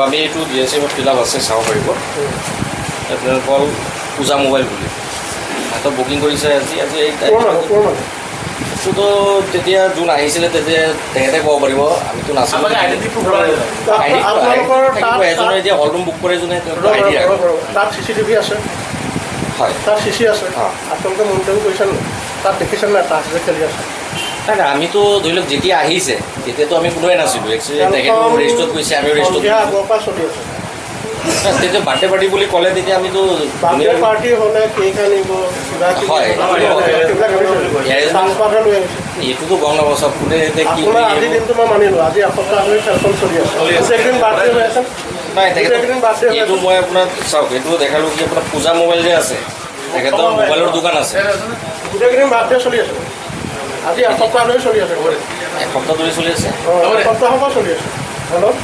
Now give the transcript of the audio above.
আমি এইটো DSM fill-up আছে চাব পাৰিব আপোনালোকৰ পূজা মোবাইল বুলি তো বুকিং কৰিছে আজি এই বস্তুটো তেতিয়া যোন আহিছিলে তেতিয়া তেখেতে ক'ব পাৰিব আমিতো নাছিলোঁ এজনে এতিয়া হল ৰুম বুক কৰে যোনে তাত CCTV আছে হয় তাত CC আছে আপোনালোকে মনিটৰিং কৰিছে নে তাত দেখিছে নাই তাত যে খেলি আছে নাই নাই আমিতো ধৰি লওক যেতিয়া আহিছে তেতিয়াতো আমি কোনোৱে নাছিলোঁ একচুৱেলি তেখেতো ৰেষ্টত গৈছে আমি ৰেষ্টত আগৰ পৰা চলি আছে তেতিয়া বাৰ্থডে পাৰ্টি বুলি ক'লে তেতিয়া আমিতো বাৰ্থডে পাৰ্টি হ'লে কেক আনিব কিবা হয় লৈ আহিছে এইটোতো গম নাপাওঁ চব কোনে এতিয়া কি আপোনাৰ আজি দিনটো মই মানিলোঁ আজি এসপ্তাহ ধৰি খেলখন চলি আছে এইকেইদিন বাৰ্থডে হৈ আছে নাই তেখেতৰ এইটো মই আপোনাক চাওক এইটো দেখালোঁ কি আপোনাৰ পূজা মোবাইল যে আছে তেখেতৰ মোবাইলৰ দোকান আছে গোটেইকেইদিন বাৰ্থডে চলি আছে আজি এসপ্তাহ ধৰি চলি আছে এসপ্তাহ ধৰি চলি আছে এসপ্তাহৰ পৰা চলি আছে হেল্ল'